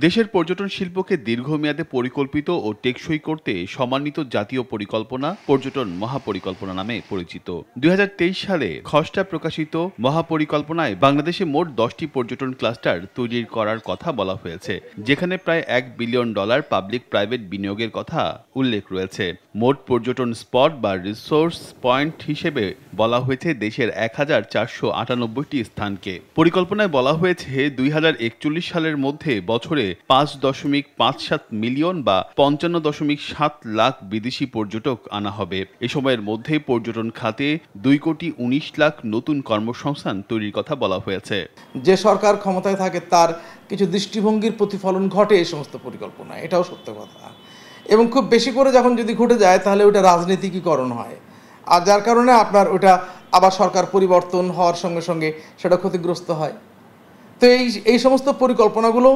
দেশের পর্যটন শিল্পকে দীর্ঘমেয়াদে পরিকল্পিত ও টেকসই করতে সমন্বিত জাতীয় পরিকল্পনা পর্যটন মহাপরিকল্পনা নামে পরিচিত। ২০২৩ সালে খসড়া প্রকাশিত মহাপরিকল্পনায় বাংলাদেশে মোট ১০টি পর্যটন ক্লাস্টার তৈরি করার কথা বলা হয়েছে, যেখানে প্রায় $1 বিলিয়ন পাবলিক প্রাইভেট বিনিয়োগের কথা উল্লেখ রয়েছে। মোট পর্যটন স্পট বা রিসোর্স পয়েন্ট হিসেবে বলা হয়েছে দেশের ১,৪৯৮টি স্থানকে। পরিকল্পনায় বলা হয়েছে ২০৪১ সালের মধ্যে বছরে ৫.৫৭ মিলিয়ন বা ৫৫.৭ লাখ বিদেশি পর্যটক আনা হবে। এ সময়ের মধ্যে পর্যটন খাতে ২,১৯ লাখ নতুন কর্মসংস্থান তৈরির কথা বলা হয়েছে। যে সরকার ক্ষমতায় থাকে তার কিছু দৃষ্টিভঙ্গির প্রতিফলন ঘটে এই সমস্ত পরিকল্পনা, এটাও সত্য কথা। এবং খুব বেশি করে যখন যদি ঘটে যায় তাহলে ওটা রাজনীতিকীকরণ হয়, আর যার কারণে আপনার ওটা আবার সরকার পরিবর্তন হওয়ার সঙ্গে সঙ্গে সেটা ক্ষতিগ্রস্ত হয়। তো এই সমস্ত পরিকল্পনাগুলো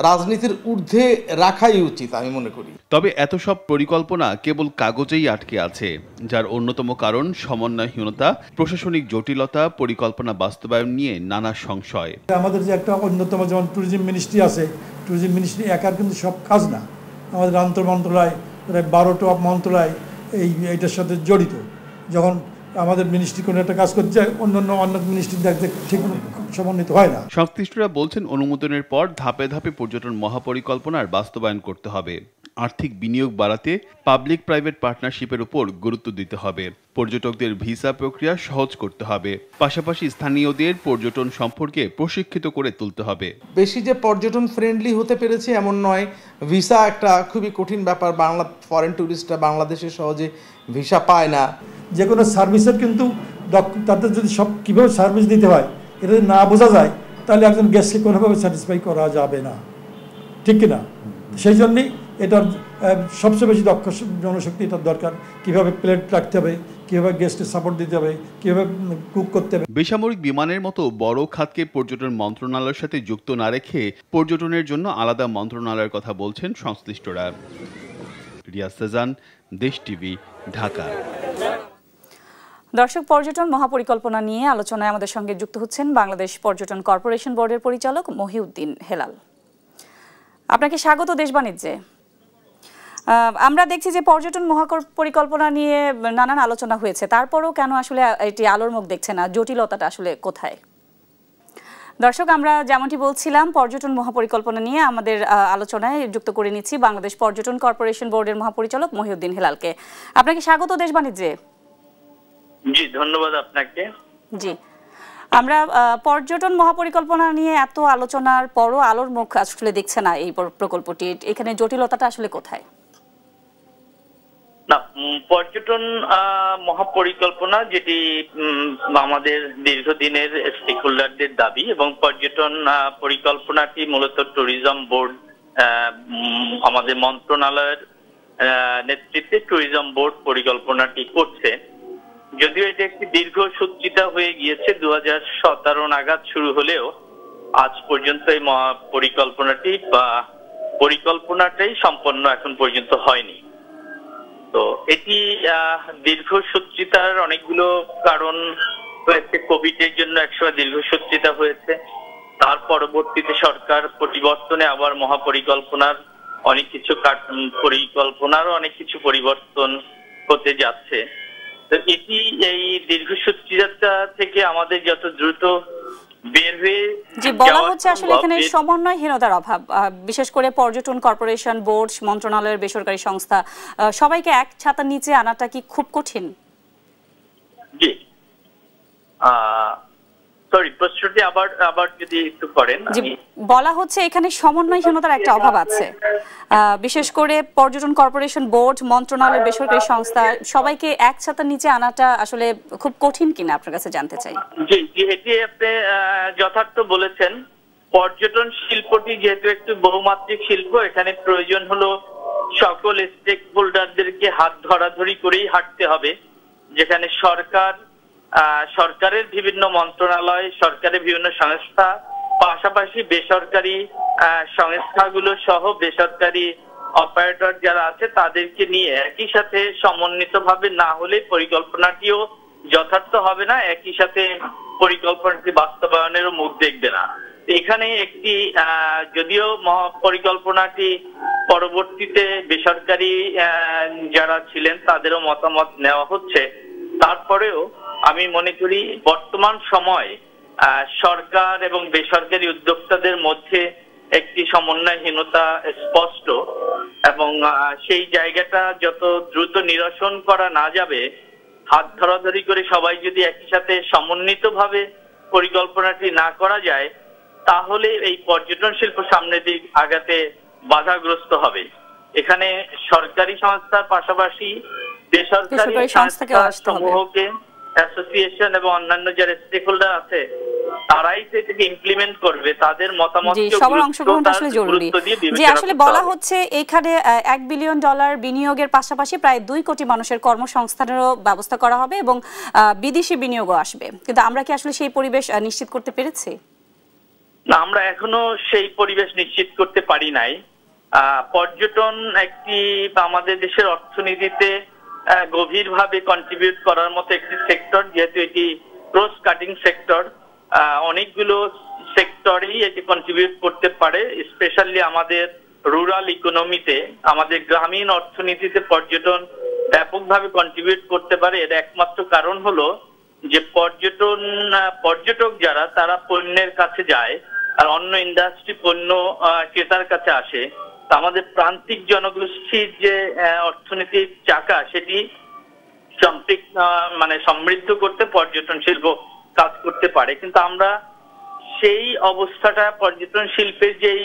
রাজনীতির ঊর্ধ্বে রাখাই উচিত আমি মনে করি। তবে এত সব পরিকল্পনা কেবল কাগজেই আটকে আছে, যার অন্যতম কারণ সমন্বয়হীনতা, প্রশাসনিক জটিলতা, পরিকল্পনা বাস্তবায়ন নিয়ে নানা সংশয়। আমাদের যে একটা অন্যতম যেমন ট্যুরিজম মিনিস্ট্রি আছে, ট্যুরিজম মিনিস্ট্রি একার কিন্তু সব কাজ না, আমাদের আন্তঃ মন্ত্রণালয় প্রায় ১২টা মন্ত্রণালয় এইটার সাথে জড়িত। যখন আমাদের মিনিস্ট্রি কোনো একটা কাজ করতে যায় অন্য মিনিস্ট্রি দেখতে ঠিক সমন্বিত হয় না। সংশ্লিষ্টরা বলছেন, অনুমোদনের পর ধাপে ধাপে পর্যটন মহাপরিকল্পনার বাস্তবায়ন করতে হবে। আর্থিক বিনিয়োগ বাড়াতে পাবলিক প্রাইভেট পার্টনারশিপের উপর গুরুত্ব দিতে হবে। পর্যটকদের ভিসা প্রক্রিয়া সহজ করতে হবে। পাশাপাশি স্থানীয়দের পর্যটন সম্পর্কে প্রশিক্ষিত করে তুলতে হবে। বেশি যে পর্যটন ফ্রেন্ডলি হতে পেরেছে এমন নয়, ভিসা একটা খুবই কঠিন ব্যাপার। ফরেন ট্যুরিস্টরা বাংলাদেশে সহজে ভিসা পায় না। যে কোনো সার্ভিসের কিন্তু তাদের যদি সব কীভাবে সার্ভিস দিতে হয় এটা যদি না বোঝা যায় তাহলে একজন গেস্টকে কোনোভাবে স্যাটিসফাই করা যাবে না, ঠিক কিনা? সেই জন্যই এটার সবচেয়ে বেশি দক্ষ জনশক্তি এটার দরকার। কীভাবে প্লেট রাখতে হবে, কীভাবে গেস্টকে সাপোর্ট দিতে হবে, কীভাবে কুক করতে হবে। বেসামরিক বিমানের মতো বড় খাতকে পর্যটন মন্ত্রণালয়ের সাথে যুক্ত না রেখে পর্যটনের জন্য আলাদা মন্ত্রণালয়ের কথা বলছেন সংশ্লিষ্টরা। রিয়াজ সেজান, দেশ টিভি, ঢাকা। দর্শক, পর্যটন মহাপরিকল্পনা নিয়ে আলোচনায় আমাদের সঙ্গে যুক্ত হচ্ছেন বাংলাদেশ পর্যটন কর্পোরেশন বোর্ডের পরিচালক মহিউদ্দিন হেলাল। আপনাকে স্বাগত দেশ বাণিজ্যে। আমরা দেখছি যে পর্যটন মহাপরিকল্পনা নিয়ে নানান আলোচনা হয়েছে, তারপরেও কেন আসলে এটি আলোর মুখ দেখছে না? জটিলতাটা আসলে কোথায়? দর্শক, আমরা যেমনটি বলছিলাম, পর্যটন মহাপরিকল্পনা নিয়ে আমাদের আলোচনায় যুক্ত করে নিচ্ছি বাংলাদেশ পর্যটন কর্পোরেশন বোর্ডের মহাপরিচালক মহিউদ্দিন হেলালকে। আপনাকে স্বাগত দেশ বাণিজ্যে। জি, ধন্যবাদ আপনাকে। জি, আমরা পর্যটন মহাপরিকল্পনা নিয়ে এত আলোচনার পরও আলোর মুখ আসলে দেখছে না এই প্রকল্পটি। এখানে জটিলতাটা আসলে কোথায়? না, পর্যটন মহাপরিকল্পনা যেটি আমাদের দীর্ঘদিনের স্টেক হোল্ডারদের দাবি, এবং পর্যটন পরিকল্পনাটি মূলত ট্যুরিজম বোর্ড, আমাদের মন্ত্রণালয়ের নেতৃত্বে ট্যুরিজম বোর্ড পরিকল্পনাটি করছে। যদিও এটা একটি দীর্ঘ সূত্রিতা হয়ে গিয়েছে, 2017 নাগাদ শুরু হলেও আজ পর্যন্ত এই পরিকল্পনাটি বা পরিকল্পনাটাই সম্পন্ন এখন পর্যন্ত হয়নি। তো এটি দীর্ঘ সূত্রিতার অনেকগুলো কারণ হয়েছে। কোভিড এর জন্য একসময় দীর্ঘ সূত্রিতা হয়েছে, তার পরবর্তীতে সরকার পরিবর্তনে আবার মহাপরিকল্পনার অনেক কিছু পরিকল্পনারও অনেক কিছু পরিবর্তন হতে যাচ্ছে। এটি এই দীর্ঘ সূত্রিতা থেকে আমাদের যত দ্রুত বের হয়ে বলা হচ্ছে আসলে এখানে সমন্বয়হীনতার অভাব, বিশেষ করে পর্যটন কর্পোরেশন, বোর্ড, মন্ত্রণালয়ের বেসরকারি সংস্থা সবাইকে এক ছাতার নিচে আনাটা কি খুব কঠিন? জি, সরি, প্রশ্নটি আবার যদি একটু করেন। বলা হচ্ছে এখানে সমন্বয়হীনতার একটা অভাব আছে, বিশেষ করে পর্যটন কর্পোরেশন, বোর্ড, মন্ত্রণালয়, বেসরকারি সংস্থা সবাইকে এক ছাতার নিচে আনাটা আসলে খুব কঠিন কিনা আপনার কাছে জানতে চাই। জি, এটি আপনি যথার্থ বলেছেন। পর্যটন শিল্পটি যেহেতু একটি বহুমাত্রিক শিল্প, এখানে প্রয়োজন হলো সকল স্টেক হোল্ডারদেরকে হাত ধরাধরি করেই হাঁটতে হবে, যেখানে সরকারের বিভিন্ন মন্ত্রণালয়, সরকারের বিভিন্ন সংস্থা, পাশাপাশি বেসরকারি সংস্থাগুলো সহ বেসরকারি অপারেটর যারা আছে তাদেরকে নিয়ে একই সাথে সমন্বিতভাবে না হলে পরিকল্পনাটিও যথার্থ হবে না, একই সাথে পরিকল্পনাটি বাস্তবায়নেরও মুখ দেখবে না। এখানে একটি যদিও পরিকল্পনাটি পরবর্তীতে বেসরকারি যারা ছিলেন তাদেরও মতামত নেওয়া হচ্ছে, তারপরেও আমি মনে করি বর্তমান সময় সরকার এবং বেসরকারি উদ্যোক্তাদের মধ্যে একটি সমন্বয়হীনতা স্পষ্ট, এবং সেই জায়গাটা যত দ্রুত নিরসন করা না যাবে, হাত ধরাধরি করে সবাই যদি একই সাথে সমন্বিতভাবে পরিকল্পনাটি না করা যায়, তাহলে এই পর্যটন শিল্প সামনের দিক আগাতে বাধাগ্রস্ত হবে। এখানে সরকারি সংস্থার পাশাপাশি বেসরকারি সংস্থা সমূহকে, অ্যাসোসিয়েশন এবং অন্যান্য যারা স্টেক হোল্ডার আছে তারাই সেটাকে ইমপ্লিমেন্ট করবে, তাদের মতামত সবার অংশগ্রহণ আসলে জরুরি। যে আসলে বলা হচ্ছে এখানে $1 বিলিয়ন বিনিয়োগের পাশাপাশি প্রায় 2 কোটি মানুষের কর্মসংস্থানেরও ব্যবস্থা করা হবে এবং বিদেশি বিনিয়োগও আসবে, কিন্তু আমরা কি আসলে সেই পরিবেশ নিশ্চিত করতে পেরেছি? না, আমরা এখনো সেই পরিবেশ নিশ্চিত করতে পারি নাই। পর্যটন একটি আমাদের দেশের অর্থনীতিতে গভীরভাবে কন্ট্রিবিউট করার মতো একটি সেক্টর, যেহেতু এটি ক্রস কাটিং সেক্টর, অনেকগুলো সেক্টরেই এটি কন্ট্রিবিউট করতে পারে। স্পেশালি আমাদের রুরাল ইকোনমিতে, আমাদের গ্রামীণ অর্থনীতিতে পর্যটন ব্যাপকভাবে কন্ট্রিবিউট করতে পারে। এর একমাত্র কারণ হলো যে পর্যটক যারা, তারা পণ্যের কাছে যায় আর অন্য ইন্ডাস্ট্রি পণ্য ক্রেতার কাছে আসে। আমাদের প্রান্তিক জনগোষ্ঠীর যে অর্থনৈতিক চাকা, সেটি সমৃদ্ধ করতে পর্যটন শিল্প কাজ করতে পারে। কিন্তু আমরা সেই অবস্থাটা, পর্যটন শিল্পের যেই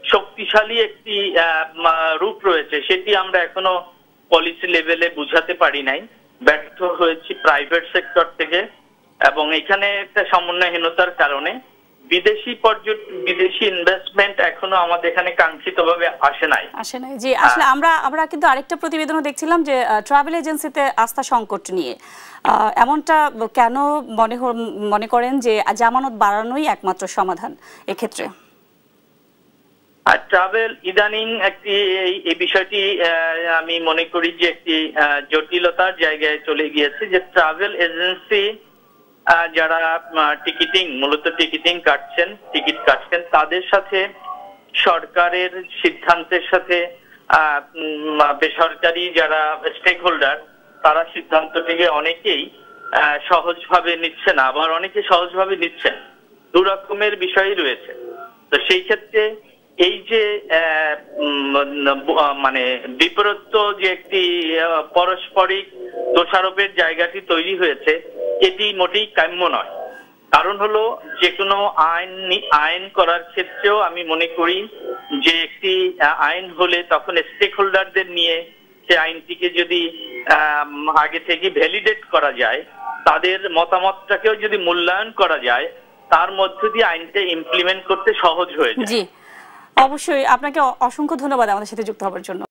শক্তিশালী একটি রূপ রয়েছে, সেটি আমরা এখনো পলিসি লেভেলে বুঝাতে পারি নাই, ব্যর্থ হয়েছি প্রাইভেট সেক্টর থেকে। এবং এখানে একটা সমন্বয়হীনতার কারণে বিদেশি ইনভেস্টমেন্ট এখনো আমাদের এখানে কাঙ্ক্ষিতভাবে আসে নাই। জি, আসলে আমরা কিন্তু আরেকটা প্রতিবেদনও দেখছিলাম যে ট্রাভেল এজেন্সিতে আস্থা সংকট নিয়ে, এমনটা কেন মনে করেন যে জামানত বাড়ানোই একমাত্র সমাধান এক্ষেত্রে? আর ট্রাভেল ইদানিং এই বিষয়টি আমি মনে করি যে একটি জটিলতার জায়গায় চলে গিয়েছে, যে ট্রাভেল এজেন্সি যারা মূলত টিকিট কাটছেন, তাদের সাথে সরকারের সিদ্ধান্তের সাথে বেসরকারি যারা স্টেক হোল্ডার, তারা সিদ্ধান্তটিকে অনেকেই সহজভাবে নিচ্ছে না, আবার অনেকে সহজভাবে নিচ্ছেন। দু রকমের বিষয়ই রয়েছে। তো সেই ক্ষেত্রে এই যে বিপরীত যে একটি পারস্পরিক দোষারোপের জায়গাটি তৈরি হয়েছে, এটি মোটেই কাম্য নয়। কারণ হলো, যে কোনো আইন করার ক্ষেত্রেও আমি মনে করি যে একটি আইন হলে তখন স্টেক হোল্ডারদের নিয়ে সে আইনটিকে যদি আগে থেকে ভ্যালিডেট করা যায়, তাদের মতামতটাকেও যদি মূল্যায়ন করা যায়, তার মধ্য দিয়ে আইনটা ইমপ্লিমেন্ট করতে সহজ হয়ে যায়। জি, অবশ্যই। আপনাকে অসংখ্য ধন্যবাদ আমাদের সাথে যুক্ত হওয়ার জন্য।